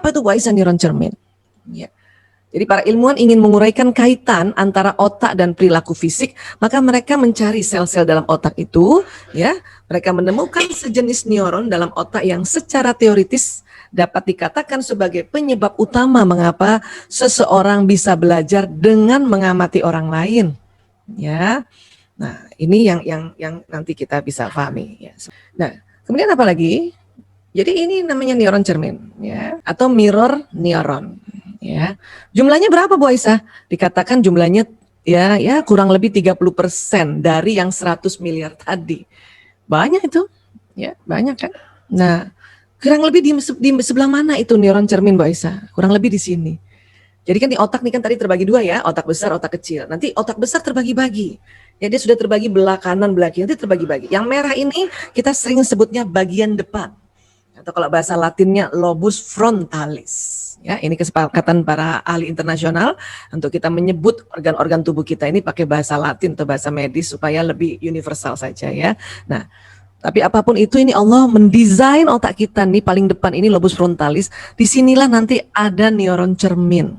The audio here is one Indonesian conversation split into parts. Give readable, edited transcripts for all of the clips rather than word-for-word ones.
Apa itu Bu Aisyah neuron cermin? Ya. Jadi para ilmuwan ingin menguraikan kaitan antara otak dan perilaku fisik, maka mereka mencari sel-sel dalam otak itu, ya. Mereka menemukan sejenis neuron dalam otak yang secara teoritis dapat dikatakan sebagai penyebab utama mengapa seseorang bisa belajar dengan mengamati orang lain, ya. Nah, ini yang nanti kita bisa pahami, ya. Nah, kemudian apa lagi? Jadi ini namanya neuron cermin, ya, atau mirror neuron, ya. Jumlahnya berapa Bu Aisyah? Dikatakan jumlahnya ya kurang lebih 30% dari yang 100 miliar tadi. Banyak itu, ya, banyak kan? Nah, kurang lebih di sebelah mana itu neuron cermin Bu Aisyah? Kurang lebih di sini. Jadi kan di otak nih kan tadi terbagi dua ya, otak besar, otak kecil. Nanti otak besar terbagi-bagi. Ya dia sudah terbagi belah kanan, belah kiri, nanti terbagi-bagi. Yang merah ini kita sering sebutnya bagian depan. Atau kalau bahasa Latinnya lobus frontalis. Ya, ini kesepakatan para ahli internasional untuk kita menyebut organ-organ tubuh kita ini pakai bahasa Latin atau bahasa medis supaya lebih universal saja ya. Nah, tapi apapun itu ini Allah mendesain otak kita nih paling depan ini lobus frontalis. Disinilah nanti ada neuron cermin.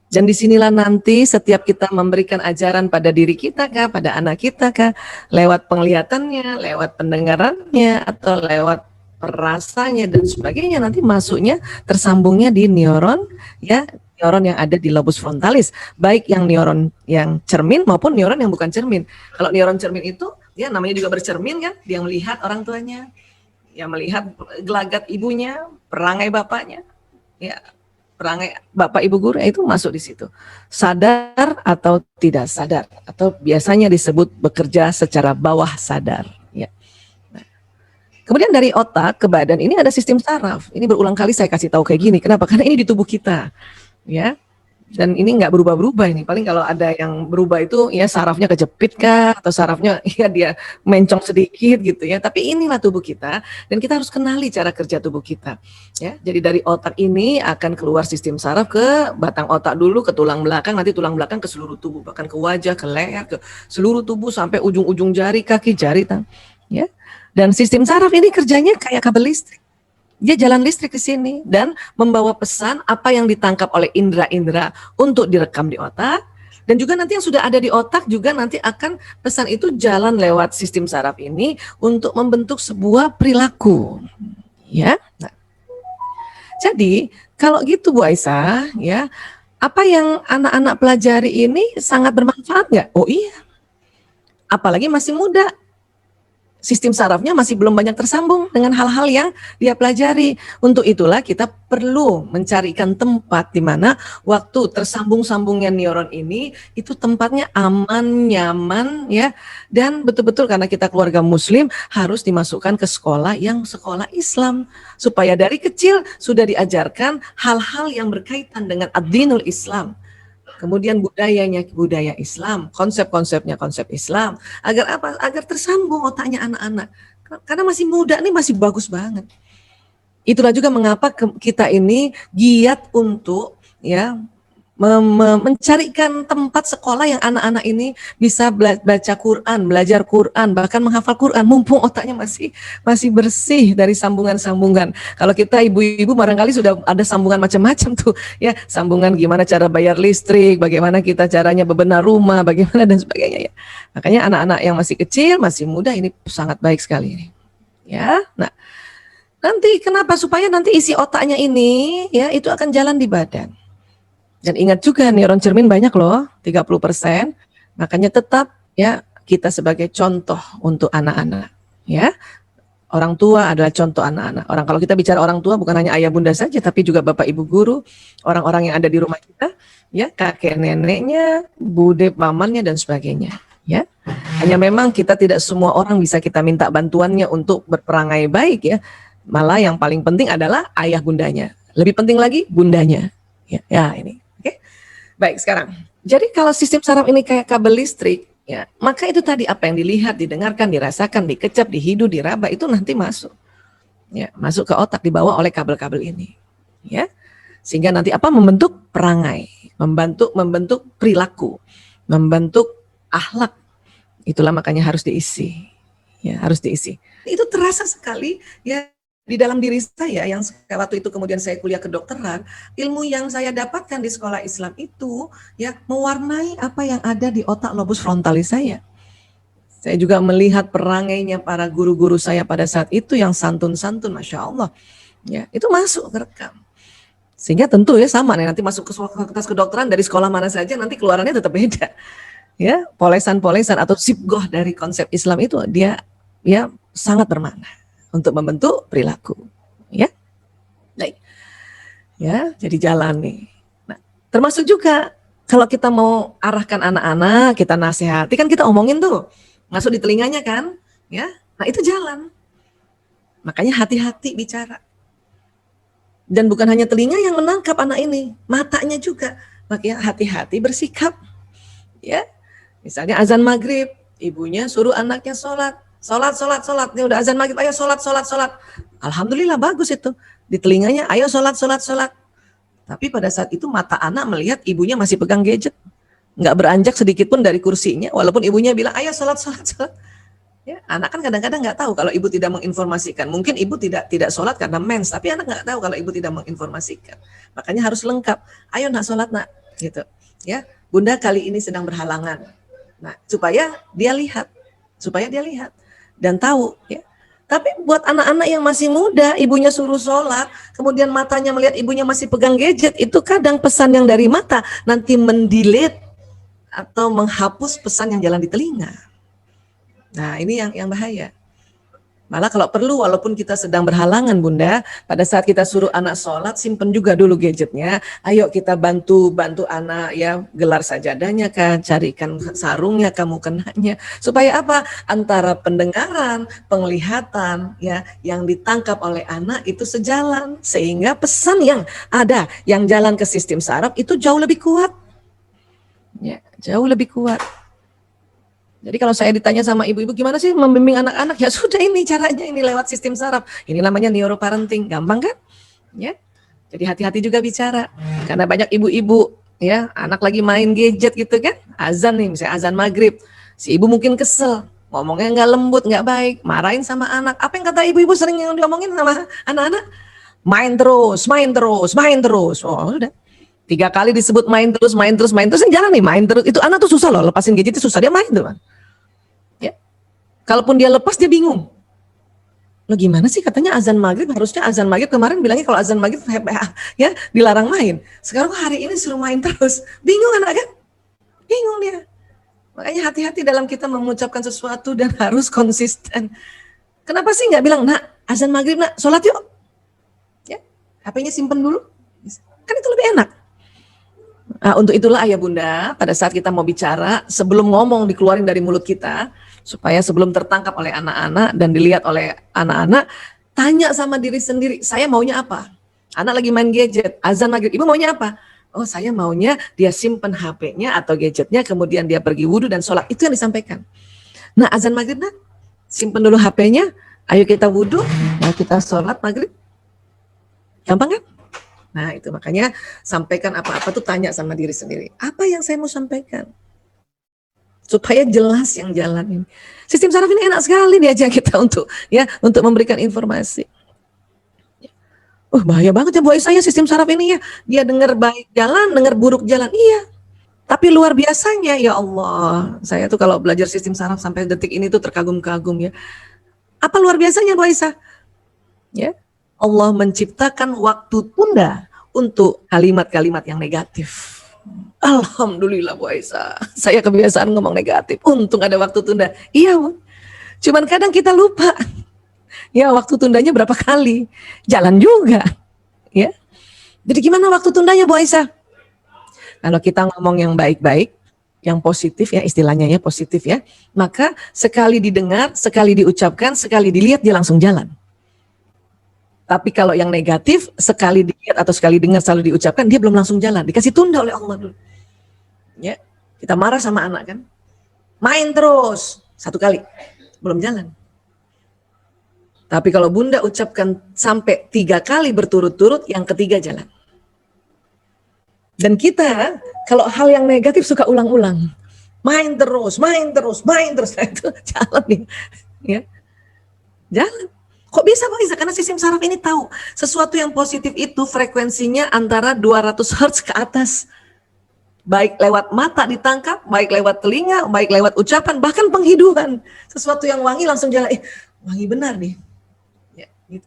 Dan disinilah nanti setiap kita memberikan ajaran pada diri kita kah, pada anak kita kah, lewat penglihatannya, lewat pendengarannya, atau lewat perasanya dan sebagainya, nanti masuknya tersambungnya di neuron, ya, neuron yang ada di lobus frontalis, baik yang neuron yang cermin maupun neuron yang bukan cermin. Kalau neuron cermin itu ya namanya juga bercermin kan, dia melihat orang tuanya, ya melihat gelagat ibunya, perangai bapaknya, ya perangai bapak ibu guru, itu masuk di situ. Sadar atau tidak sadar, atau biasanya disebut bekerja secara bawah sadar. Ya. Kemudian dari otak ke badan ini ada sistem saraf. Ini berulang kali saya kasih tahu kayak gini. Kenapa? Karena ini di tubuh kita, ya. Dan ini nggak berubah-berubah ini. Paling kalau ada yang berubah itu ya sarafnya kejepit kah, atau sarafnya ya dia mencong sedikit gitu ya. Tapi inilah tubuh kita dan kita harus kenali cara kerja tubuh kita. Ya, jadi dari otak ini akan keluar sistem saraf ke batang otak dulu, ke tulang belakang, nanti tulang belakang ke seluruh tubuh, bahkan ke wajah, ke leher, ke seluruh tubuh sampai ujung-ujung jari, kaki, jari, tangan. Ya. Dan sistem saraf ini kerjanya kayak kabel listrik. Dia jalan listrik di sini dan membawa pesan apa yang ditangkap oleh indera-indera untuk direkam di otak. Dan juga nanti yang sudah ada di otak juga nanti akan pesan itu jalan lewat sistem saraf ini untuk membentuk sebuah perilaku. Ya. Nah, jadi kalau gitu Bu Aisyah, ya, apa yang anak-anak pelajari ini sangat bermanfaat nggak? Oh iya. Apalagi masih muda. Sistem sarafnya masih belum banyak tersambung dengan hal-hal yang dia pelajari. Untuk itulah kita perlu mencarikan tempat di mana waktu tersambung-sambungnya neuron ini itu tempatnya aman, nyaman ya, dan betul-betul karena kita keluarga muslim harus dimasukkan ke sekolah yang sekolah Islam supaya dari kecil sudah diajarkan hal-hal yang berkaitan dengan ad-dinul Islam. Kemudian budayanya budaya Islam, konsep-konsepnya konsep Islam, agar apa? Agar tersambung otaknya anak-anak. Karena masih muda nih, masih bagus banget. Itulah juga mengapa kita ini giat untuk ya mencarikan tempat sekolah yang anak-anak ini bisa baca Quran, belajar Quran, bahkan menghafal Quran, mumpung otaknya masih bersih dari sambungan-sambungan. Kalau kita ibu-ibu barangkali sudah ada sambungan macam-macam tuh, ya, sambungan gimana cara bayar listrik, bagaimana kita caranya bebenah rumah, bagaimana dan sebagainya ya. Makanya anak-anak yang masih kecil, masih muda ini sangat baik sekali. Ya, nah nanti kenapa? Supaya nanti isi otaknya ini ya itu akan jalan di badan. Dan ingat juga neuron cermin banyak loh, 30%. Makanya tetap ya kita sebagai contoh untuk anak-anak ya. Orang tua adalah contoh anak-anak. Kalau kita bicara orang tua bukan hanya ayah bunda saja tapi juga bapak ibu guru, orang-orang yang ada di rumah kita, ya, kakek neneknya, bude pamannya dan sebagainya, ya. Hanya memang kita tidak semua orang bisa kita minta bantuannya untuk berperangai baik ya. Malah yang paling penting adalah ayah bundanya. Lebih penting lagi bundanya. Ya ini. Baik, sekarang. Jadi kalau sistem saraf ini kayak kabel listrik, ya, maka itu tadi apa yang dilihat, didengarkan, dirasakan, dikecap, dihidu, diraba itu nanti masuk. Ya, masuk ke otak dibawa oleh kabel-kabel ini. Ya. Sehingga nanti apa? Membentuk perangai, membentuk perilaku, membentuk akhlak. Itulah makanya harus diisi. Ya, harus diisi. Itu terasa sekali ya. Di dalam diri saya yang waktu itu kemudian saya kuliah kedokteran, ilmu yang saya dapatkan di sekolah Islam itu ya mewarnai apa yang ada di otak lobus frontalis saya. Saya juga melihat perangainya para guru-guru saya pada saat itu yang santun-santun, Masya Allah. Ya, itu masuk ke rekam. Sehingga tentu ya sama nih, nanti masuk ke fakultas kedokteran dari sekolah mana saja nanti keluarannya tetap beda. Ya, polesan-polesan atau sibgoh dari konsep Islam itu dia ya sangat bermakna untuk membentuk perilaku, ya. Baik. Ya, jadi jalan nih. Nah, termasuk juga kalau kita mau arahkan anak-anak, kita nasihati kan kita omongin tuh, masuk di telinganya kan, ya. Nah, itu jalan. Makanya hati-hati bicara. Dan bukan hanya telinga yang menangkap anak ini, matanya juga. Makanya hati-hati bersikap. Ya. Misalnya azan maghrib, ibunya suruh anaknya sholat. Sholat. Ini udah azan maghrib, ayo sholat. Alhamdulillah bagus itu. Di telinganya, ayo sholat. Tapi pada saat itu mata anak melihat ibunya masih pegang gadget. Nggak beranjak sedikit pun dari kursinya, walaupun ibunya bilang, ayo sholat. Ya, anak kan kadang-kadang nggak tahu kalau ibu tidak menginformasikan. Mungkin ibu tidak sholat karena mens, tapi anak nggak tahu kalau ibu tidak menginformasikan. Makanya harus lengkap. Ayo nak sholat nak, gitu. Ya, bunda kali ini sedang berhalangan. Nah, supaya dia lihat dan tahu. Ya. Tapi buat anak-anak yang masih muda, ibunya suruh sholat, kemudian matanya melihat ibunya masih pegang gadget, itu kadang pesan yang dari mata nanti mendelete atau menghapus pesan yang jalan di telinga. Nah, ini yang bahaya. Malah kalau perlu, walaupun kita sedang berhalangan bunda, pada saat kita suruh anak sholat, simpen juga dulu gadgetnya. Ayo kita bantu anak ya, gelar sajadahnya kan, carikan sarungnya, kamu kenanya. Supaya apa? Antara pendengaran, penglihatan ya, yang ditangkap oleh anak itu sejalan. Sehingga pesan yang ada, yang jalan ke sistem saraf itu jauh lebih kuat. Ya, jauh lebih kuat. Jadi kalau saya ditanya sama ibu-ibu gimana sih membimbing anak-anak, ya sudah ini caranya, ini lewat sistem saraf. Ini namanya neuroparenting, gampang kan? Ya. Jadi hati-hati juga bicara. Karena banyak ibu-ibu ya, anak lagi main gadget gitu kan, azan nih, misalnya azan maghrib. Si ibu mungkin kesel, ngomongnya nggak lembut, nggak baik, marahin sama anak. Apa yang kata ibu-ibu sering yang diomongin sama anak-anak? Main terus. Oh, udah. 3 kali disebut main terus, jangan nih main terus. Itu anak tuh susah loh, lepasin gadget itu susah, dia main tuh. Ya. Kalaupun dia lepas dia bingung. Lo gimana sih katanya azan maghrib, harusnya azan maghrib kemarin bilangnya kalau azan maghrib ya dilarang main. Sekarang hari ini suruh main terus. Bingung anak kan? Bingung dia. Makanya hati-hati dalam kita mengucapkan sesuatu dan harus konsisten. Kenapa sih nggak bilang, nak azan maghrib nak, sholat yuk. Ya, HP-nya simpen dulu. Kan itu lebih enak. Nah, untuk itulah ayah bunda, pada saat kita mau bicara, sebelum ngomong dikeluarin dari mulut kita, supaya sebelum tertangkap oleh anak-anak dan dilihat oleh anak-anak, tanya sama diri sendiri, saya maunya apa? Anak lagi main gadget, azan maghrib, ibu maunya apa? Oh, saya maunya dia simpen HP-nya atau gadgetnya, kemudian dia pergi wudhu dan sholat. Itu yang disampaikan. Nah, azan maghrib, nah, simpen dulu HP-nya, ayo kita wudhu, nah kita sholat maghrib. Gampang kan? Nah, itu makanya sampaikan apa-apa tuh tanya sama diri sendiri. Apa yang saya mau sampaikan? Supaya jelas yang jalan ini. Sistem saraf ini enak sekali diajak kita untuk memberikan informasi. Bahaya banget ya Bu Aisyah ya sistem saraf ini ya. Dia dengar baik jalan, dengar buruk jalan. Iya. Tapi luar biasanya ya Allah. Saya tuh kalau belajar sistem saraf sampai detik ini tuh terkagum-kagum ya. Apa luar biasanya Bu Aisyah? Ya. Allah menciptakan waktu tunda untuk kalimat-kalimat yang negatif. Alhamdulillah Bu Aisyah, saya kebiasaan ngomong negatif. Untung ada waktu tunda. Iya, Bu. Cuman kadang kita lupa. Ya, waktu tundanya berapa kali? Jalan juga. Ya. Jadi gimana waktu tundanya Bu Aisyah? Kalau kita ngomong yang baik-baik, yang positif ya istilahnya ya positif ya, maka sekali didengar, sekali diucapkan, sekali dilihat dia langsung jalan. Tapi kalau yang negatif, sekali dilihat atau sekali dengar, selalu diucapkan, dia belum langsung jalan. Dikasih tunda oleh Allah dulu. Ya, kita marah sama anak kan. Main terus, 1 kali, belum jalan. Tapi kalau bunda ucapkan sampai 3 kali berturut-turut, yang ketiga jalan. Dan kita, kalau hal yang negatif suka ulang-ulang. Main terus. Nah, itu jalan nih. Ya, jalan. Kok bisa Bang Iza? Karena sistem saraf ini tahu sesuatu yang positif itu frekuensinya antara 200 Hz ke atas. Baik lewat mata ditangkap, baik lewat telinga, baik lewat ucapan, bahkan penghidupan. Sesuatu yang wangi langsung jalan, wangi benar nih. Ya, gitu.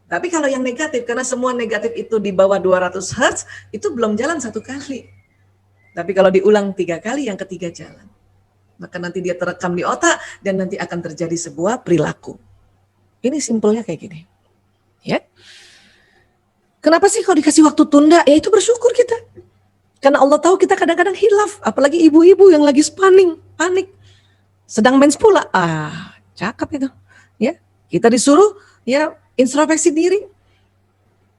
Tapi kalau yang negatif, karena semua negatif itu di bawah 200 Hz, itu belum jalan satu kali. Tapi kalau diulang 3 kali, yang ketiga jalan. Maka nanti dia terekam di otak, dan nanti akan terjadi sebuah perilaku. Ini simpelnya kayak gini. Ya. Kenapa sih kalau dikasih waktu tunda? Ya itu bersyukur kita. Karena Allah tahu kita kadang-kadang hilaf. Apalagi ibu-ibu yang lagi panik. Sedang mens pula. Cakep itu. Ya, kita disuruh ya introspeksi diri.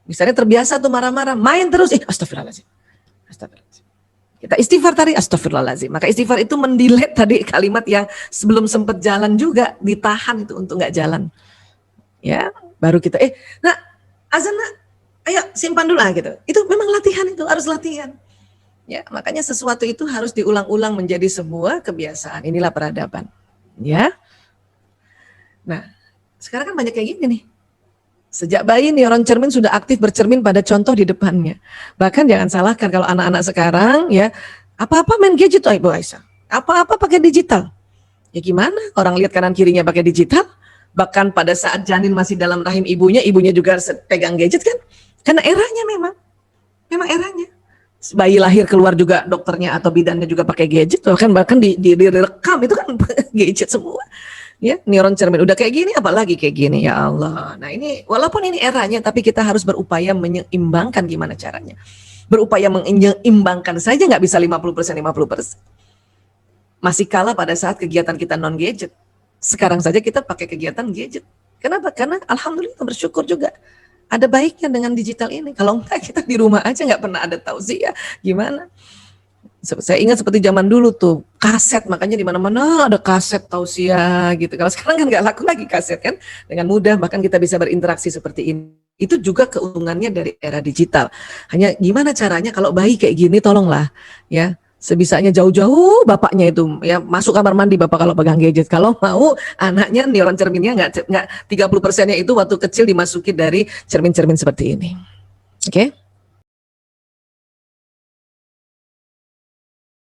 Misalnya terbiasa tuh marah-marah, main terus. Astagfirullahaladzim. Kita istighfar tadi, astagfirullahaladzim. Maka istighfar itu mendelete tadi kalimat yang sebelum sempat jalan juga, ditahan itu untuk nggak jalan. Ya, baru kita azan ayo simpan dulu gitu. Itu memang latihan, itu harus latihan. Ya, makanya sesuatu itu harus diulang-ulang menjadi sebuah kebiasaan. Inilah peradaban. Ya. Nah, sekarang kan banyak kayak gini nih. Sejak bayi neuron cermin sudah aktif bercermin pada contoh di depannya. Bahkan jangan salahkan kalau anak-anak sekarang ya, apa-apa main gadget tuh Ibu Aisyah. Apa-apa pakai digital. Ya gimana? Orang lihat kanan kirinya pakai digital. Bahkan pada saat janin masih dalam rahim ibunya juga pegang gadget kan? Karena eranya memang eranya. Bayi lahir keluar juga dokternya atau bidannya juga pakai gadget, bahkan direkam itu kan gadget semua. Ya, neuron cermin udah kayak gini, apalagi kayak gini ya Allah. Nah ini walaupun ini eranya, tapi kita harus berupaya menyeimbangkan gimana caranya. Berupaya menyeimbangkan saja nggak bisa 50%. Masih kalah pada saat kegiatan kita non gadget. Sekarang saja kita pakai kegiatan gadget. Kenapa? Karena alhamdulillah bersyukur juga. Ada baiknya dengan digital ini. Kalau enggak kita di rumah aja nggak pernah ada tausiah. Gimana? Saya ingat seperti zaman dulu tuh kaset, makanya di mana-mana ada kaset tausiah gitu. Kalau sekarang kan nggak laku lagi kaset kan. Dengan mudah bahkan kita bisa berinteraksi seperti ini. Itu juga keuntungannya dari era digital. Hanya gimana caranya kalau bayi kayak gini tolonglah ya. Sebisanya jauh-jauh bapaknya itu ya masuk kamar mandi bapak kalau pegang gadget. Kalau mau anaknya neuron cerminnya nggak 30%-nya itu waktu kecil dimasuki dari cermin-cermin seperti ini. Oke?